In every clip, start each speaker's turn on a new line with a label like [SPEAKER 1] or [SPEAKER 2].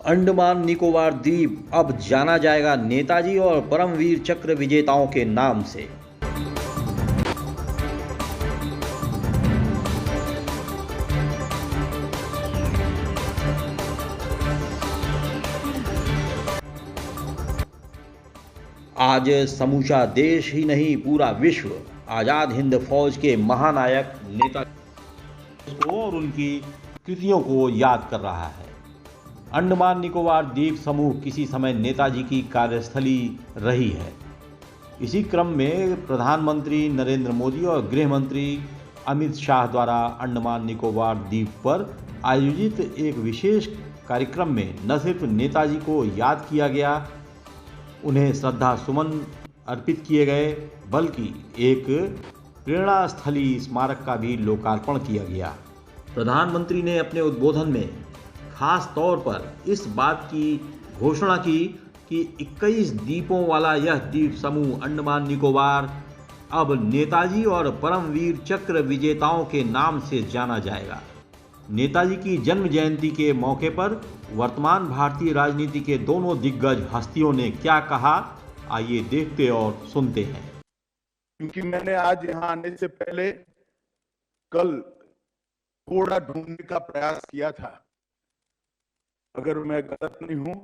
[SPEAKER 1] अंडमान निकोबार द्वीप अब जाना जाएगा नेताजी और परमवीर चक्र विजेताओं के नाम से। आज समूचा देश ही नहीं, पूरा विश्व आज़ाद हिंद फौज के महानायक नेताजी को और उनकी कृतियों को याद कर रहा है। अंडमान निकोबार द्वीप समूह किसी समय नेताजी की कार्यस्थली रही है। इसी क्रम में प्रधानमंत्री नरेंद्र मोदी और गृह मंत्री अमित शाह द्वारा अंडमान निकोबार द्वीप पर आयोजित एक विशेष कार्यक्रम में न सिर्फ नेताजी को याद किया गया, उन्हें श्रद्धा सुमन अर्पित किए गए, बल्कि एक प्रेरणा स्थली स्मारक का भी लोकार्पण किया गया। प्रधानमंत्री ने अपने उद्बोधन में खास तौर पर इस बात की घोषणा की कि 21 द्वीपों वाला यह द्वीप समूह अंडमान निकोबार अब नेताजी और परमवीर चक्र विजेताओं के नाम से जाना जाएगा। नेताजी की जन्म जयंती के मौके पर वर्तमान भारतीय राजनीति के दोनों दिग्गज हस्तियों ने क्या कहा, आइए देखते और सुनते हैं।
[SPEAKER 2] क्योंकि मैंने आज यहाँ आने से पहले कल घोड़ा ढूंढने का प्रयास किया था। अगर मैं गलत नहीं हूं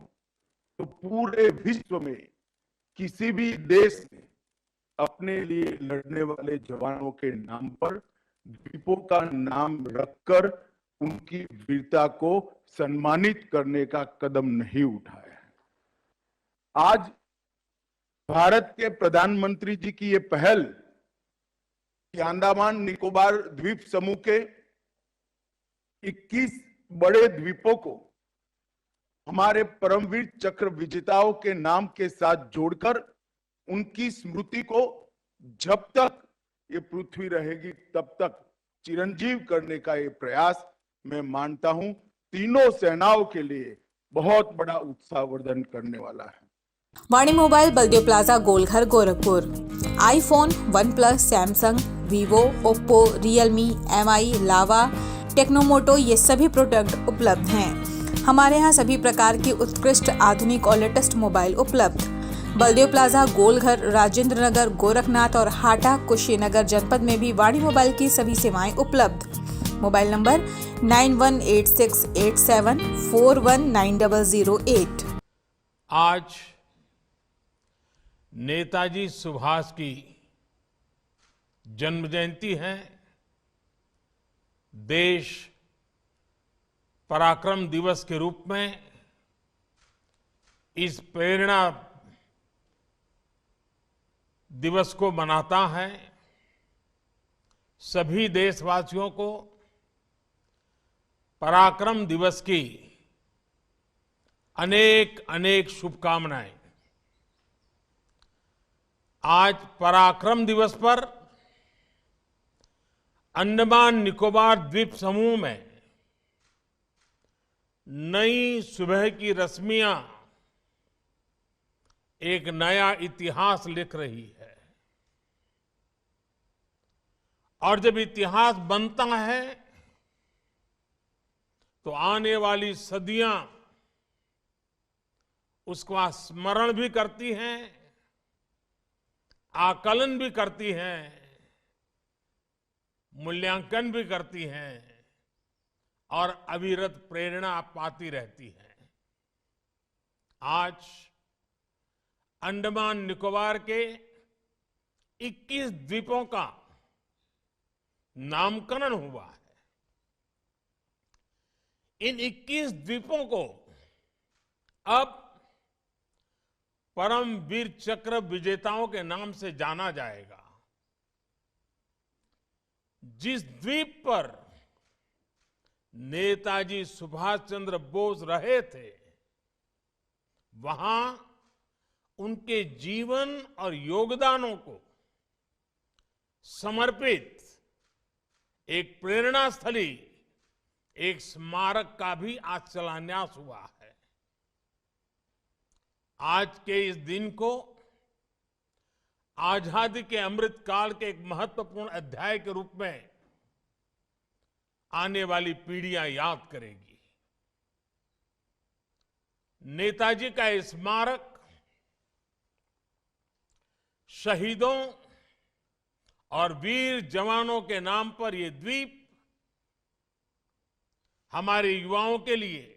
[SPEAKER 2] तो पूरे विश्व में किसी भी देश ने अपने लिए लड़ने वाले जवानों के नाम पर द्वीपों का नाम रखकर उनकी वीरता को सम्मानित करने का कदम नहीं उठाया है। आज भारत के प्रधानमंत्री जी की ये पहल कि अंडमान निकोबार द्वीप समूह के 21 बड़े द्वीपों को हमारे परमवीर चक्र विजेताओं के नाम के साथ जोड़कर उनकी स्मृति को जब तक ये पृथ्वी रहेगी तब तक चिरंजीव करने का ये प्रयास मैं मानता हूं तीनों सेनाओं के लिए बहुत बड़ा उत्साहवर्धन करने वाला है।
[SPEAKER 3] Vani mobile, Baldev plaza, Golghar, Gorakhpur. IPhone, OnePlus, Samsung, Vivo, Oppo, Realme, MI, Lava, Tecno Moto ये सभी प्रोडक्ट उपलब्ध हैं। हमारे यहाँ सभी प्रकार की उत्कृष्ट आधुनिक और लेटेस्ट मोबाइल उपलब्ध। बलदेव प्लाजा, गोलघर, राजेंद्र नगर, गोरखनाथ और हाटा, कुशीनगर जनपद में भी वाणी मोबाइल की सभी सेवाएं उपलब्ध। Mobile number 918687419008।
[SPEAKER 4] आज नेताजी सुभाष की जन्म जयंती है। देश पराक्रम दिवस के रूप में इस प्रेरणा दिवस को मनाता है। सभी देशवासियों को पराक्रम दिवस की अनेक अनेक शुभकामनाएं। आज पराक्रम दिवस पर अंडमान निकोबार द्वीप समूह में नई सुबह की रश्मियां एक नया इतिहास लिख रही है। और जब इतिहास बनता है तो आने वाली सदियां उसका स्मरण भी करती हैं, आकलन भी करती हैं, मूल्यांकन भी करती हैं और अविरत प्रेरणा पाती रहती है। आज अंडमान निकोबार के 21 द्वीपों का नामकरण हुआ है। इन 21 द्वीपों को अब परमवीर चक्र विजेताओं के नाम से जाना जाएगा। जिस द्वीप पर नेताजी सुभाष चंद्र बोस रहे थे, वहां उनके जीवन और योगदानों को समर्पित एक प्रेरणा स्थली, एक स्मारक का भी आज शिलान्यास हुआ है। आज के इस दिन को आजादी के अमृत काल के एक महत्वपूर्ण अध्याय के रूप में आने वाली पीढ़ियां याद करेगी। नेताजी का ये स्मारक शहीदों और वीर जवानों के नाम पर ये द्वीप हमारे युवाओं के लिए,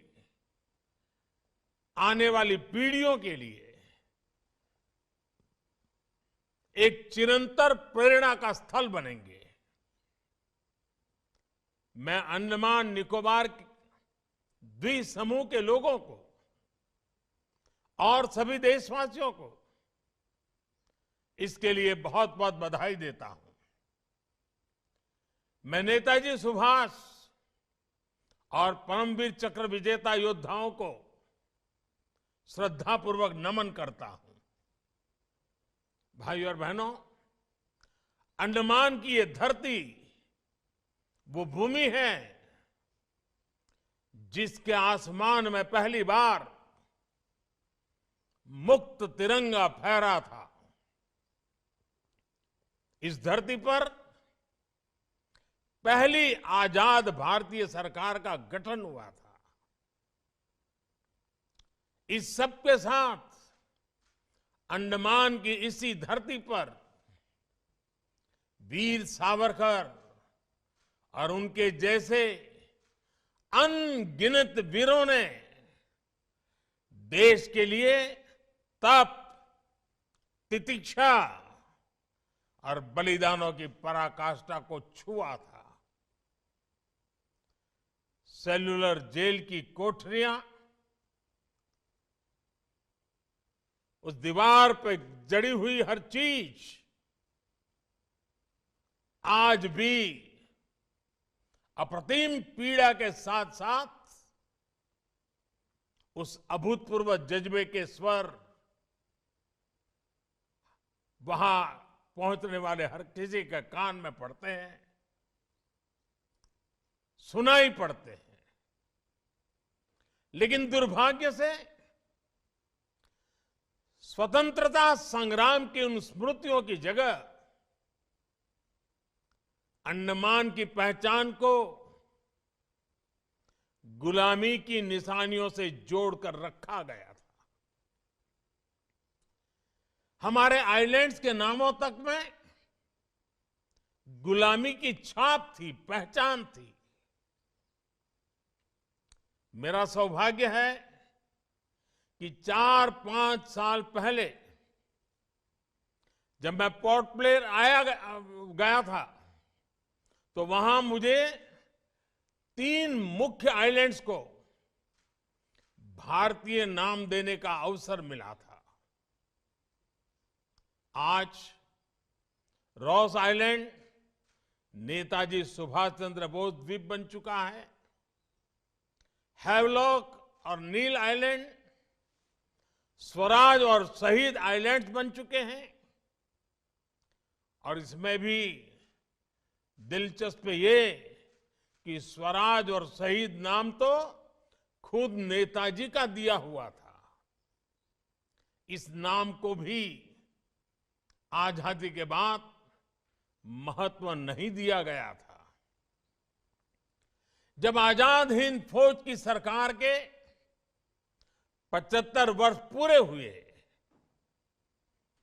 [SPEAKER 4] आने वाली पीढ़ियों के लिए एक चिरंतर प्रेरणा का स्थल बनेंगे। मैं अंडमान निकोबार द्वीप समूह के लोगों को और सभी देशवासियों को इसके लिए बहुत बहुत बधाई देता हूं। मैं नेताजी सुभाष और परमवीर चक्र विजेता योद्धाओं को श्रद्धापूर्वक नमन करता हूं। भाइयों और बहनों, अंडमान की ये धरती वो भूमि है जिसके आसमान में पहली बार मुक्त तिरंगा फहरा था। इस धरती पर पहली आजाद भारतीय सरकार का गठन हुआ था। इस सब के साथ अंडमान की इसी धरती पर वीर सावरकर और उनके जैसे अनगिनत वीरों ने देश के लिए तप, तितिक्षा और बलिदानों की पराकाष्ठा को छुआ था। सेल्युलर जेल की कोठरियां, उस दीवार पे जड़ी हुई हर चीज आज भी अप्रतिम पीड़ा के साथ साथ उस अभूतपूर्व जज्बे के स्वर वहां पहुंचने वाले हर किसी के कान में पड़ते हैं, सुनाई पड़ते हैं। लेकिन दुर्भाग्य से स्वतंत्रता संग्राम की उन स्मृतियों की जगह अंडमान की पहचान को गुलामी की निशानियों से जोड़कर रखा गया था। हमारे आइलैंड्स के नामों तक में गुलामी की छाप थी, पहचान थी। मेरा सौभाग्य है कि 4-5 साल पहले जब मैं पोर्ट ब्लेयर गया था तो वहां मुझे 3 मुख्य आइलैंड्स को भारतीय नाम देने का अवसर मिला था। आज रॉस आइलैंड नेताजी सुभाष चंद्र बोस द्वीप बन चुका है। हैवलॉक और नील आइलैंड स्वराज और शहीद आइलैंड्स बन चुके हैं। और इसमें भी दिलचस्प ये कि स्वराज और शहीद नाम तो खुद नेताजी का दिया हुआ था। इस नाम को भी आजादी के बाद महत्व नहीं दिया गया था। जब आजाद हिंद फौज की सरकार के 75 वर्ष पूरे हुए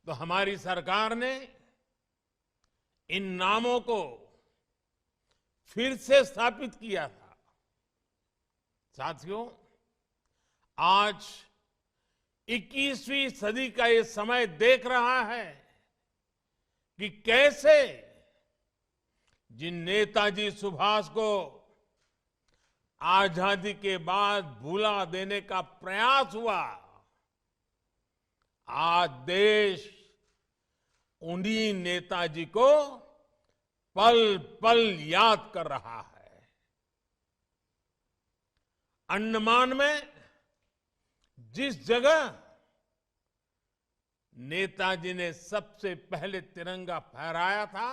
[SPEAKER 4] तो हमारी सरकार ने इन नामों को फिर से स्थापित किया था। साथियों, आज 21वीं सदी का ये समय देख रहा है कि कैसे जिन नेताजी सुभाष को आजादी के बाद भुला देने का प्रयास हुआ, आज देश उन्हीं नेताजी को पल पल याद कर रहा है। अंडमान में जिस जगह नेताजी ने सबसे पहले तिरंगा फहराया था,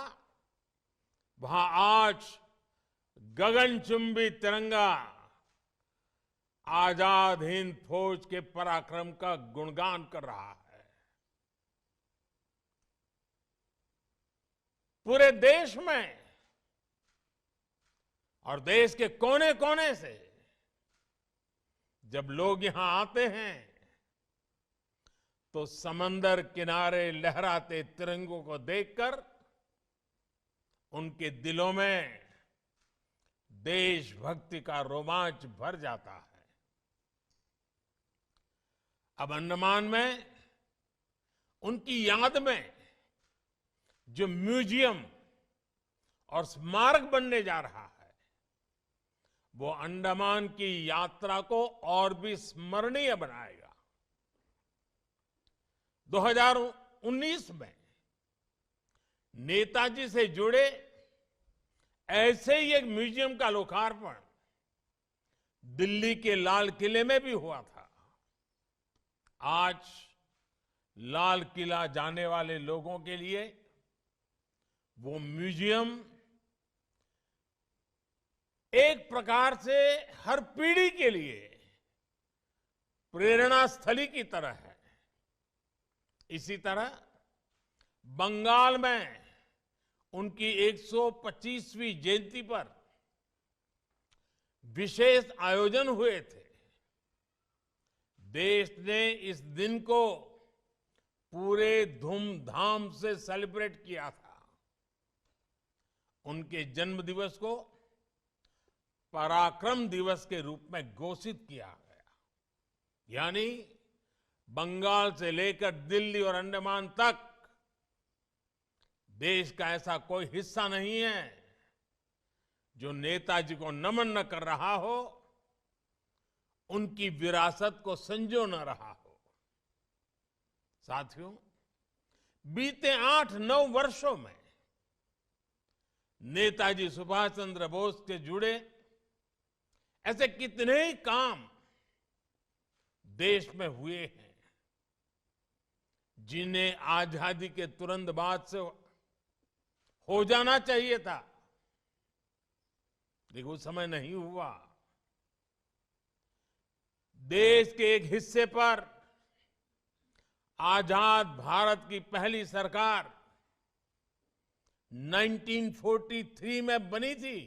[SPEAKER 4] वहां आज गगनचुंबी तिरंगा आजाद हिंद फौज के पराक्रम का गुणगान कर रहा है। पूरे देश में और देश के कोने कोने से जब लोग यहां आते हैं तो समंदर किनारे लहराते तिरंगों को देखकर उनके दिलों में देशभक्ति का रोमांच भर जाता है। अब अंडमान में उनकी याद में जो म्यूजियम और स्मारक बनने जा रहा है, वो अंडमान की यात्रा को और भी स्मरणीय बनाएगा। 2019 में नेताजी से जुड़े ऐसे ही एक म्यूजियम का लोकार्पण दिल्ली के लाल किले में भी हुआ था। आज लाल किला जाने वाले लोगों के लिए वो म्यूजियम एक प्रकार से हर पीढ़ी के लिए प्रेरणा स्थली की तरह है। इसी तरह बंगाल में उनकी 125वीं जयंती पर विशेष आयोजन हुए थे। देश ने इस दिन को पूरे धूमधाम से सेलिब्रेट किया था। उनके जन्म दिवस को पराक्रम दिवस के रूप में घोषित किया गया। यानी बंगाल से लेकर दिल्ली और अंडमान तक देश का ऐसा कोई हिस्सा नहीं है जो नेताजी को नमन न कर रहा हो, उनकी विरासत को संजो न रहा हो। साथियों, बीते 8-9 वर्षों में नेताजी सुभाष चंद्र बोस के जुड़े ऐसे कितने ही काम देश में हुए हैं जिन्हें आजादी के तुरंत बाद से हो जाना चाहिए था, लेकिन उस समय नहीं हुआ। देश के एक हिस्से पर आजाद भारत की पहली सरकार 1943 में बनी थी।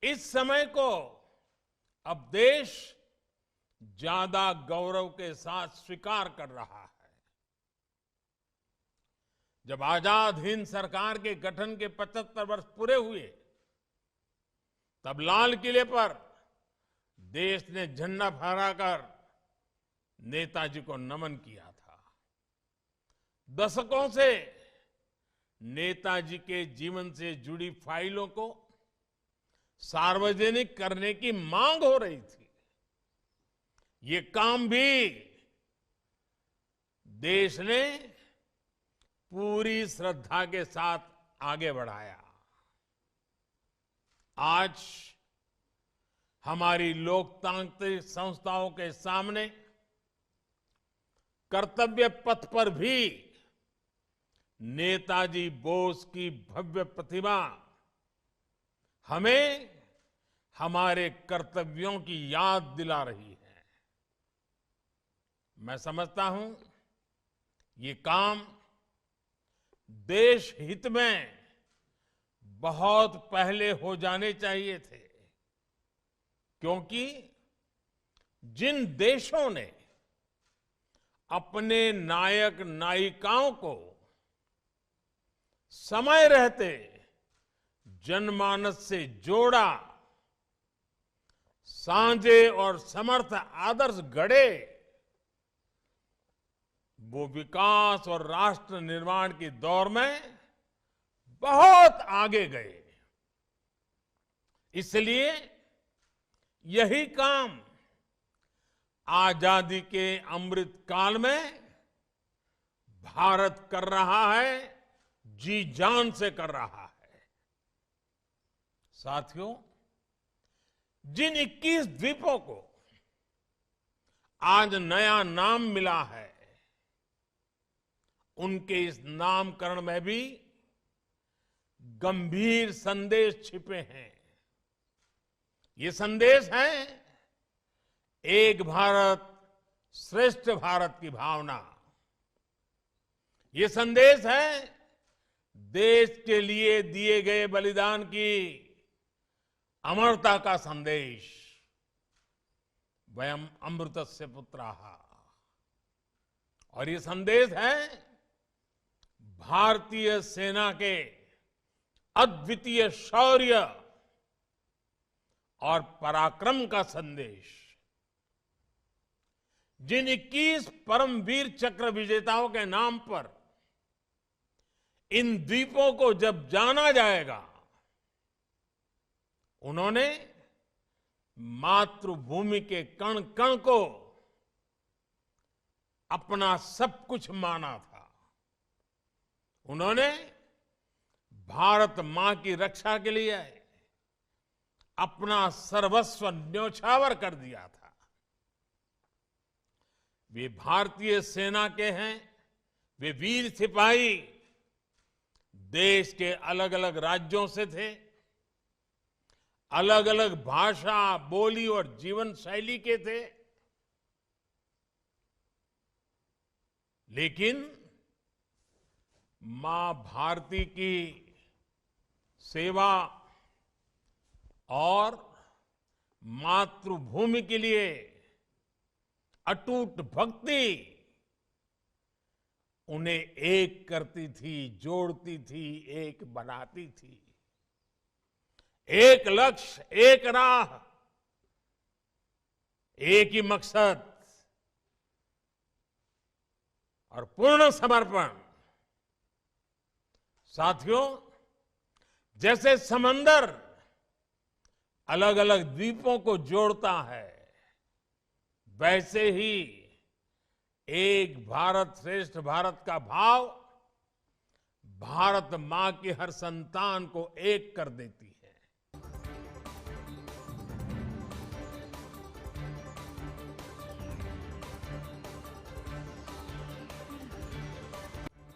[SPEAKER 4] इस समय को अब देश ज्यादा गौरव के साथ स्वीकार कर रहा है। जब आजाद हिंद सरकार के गठन के 75 वर्ष पूरे हुए, तब लाल किले पर देश ने झंडा फहराकर नेताजी को नमन किया था। दशकों से नेताजी के जीवन से जुड़ी फाइलों को सार्वजनिक करने की मांग हो रही थी। ये काम भी देश ने पूरी श्रद्धा के साथ आगे बढ़ाया। आज हमारी लोकतांत्रिक संस्थाओं के सामने कर्तव्य पथ पर भी नेताजी बोस की भव्य प्रतिमा हमें हमारे कर्तव्यों की याद दिला रही है। मैं समझता हूं ये काम देश हित में बहुत पहले हो जाने चाहिए थे, क्योंकि जिन देशों ने अपने नायक नायिकाओं को समय रहते जनमानस से जोड़ा, साझे और समर्थ आदर्श गढ़े, वो विकास और राष्ट्र निर्माण की दौर में बहुत आगे गए। इसलिए यही काम आजादी के अमृत काल में भारत कर रहा है, जी जान से कर रहा है। साथियों, जिन 21 द्वीपों को आज नया नाम मिला है, उनके इस नामकरण में भी गंभीर संदेश छिपे हैं। ये संदेश है एक भारत श्रेष्ठ भारत की भावना। ये संदेश है देश के लिए दिए गए बलिदान की अमरता का संदेश। वयम अमृतस्य पुत्राः। और ये संदेश है भारतीय सेना के अद्वितीय शौर्य और पराक्रम का संदेश। जिन 21 परमवीर चक्र विजेताओं के नाम पर इन द्वीपों को जब जाना जाएगा, उन्होंने मातृभूमि के कण कण को अपना सब कुछ माना था। उन्होंने भारत मां की रक्षा के लिए अपना सर्वस्व न्योछावर कर दिया था। वे भारतीय सेना के हैं, वे वीर सिपाही देश के अलग अलग राज्यों से थे, अलग अलग भाषा, बोली और जीवन शैली के थे, लेकिन मां भारती की सेवा और मातृभूमि के लिए अटूट भक्ति उन्हें एक करती थी, जोड़ती थी, एक बनाती थी। एक लक्ष्य, एक राह, एक ही मकसद और पूर्ण समर्पण। साथियों, जैसे समंदर अलग अलग द्वीपों को जोड़ता है, वैसे ही एक भारत श्रेष्ठ भारत का भाव भारत मां की हर संतान को एक कर देती है।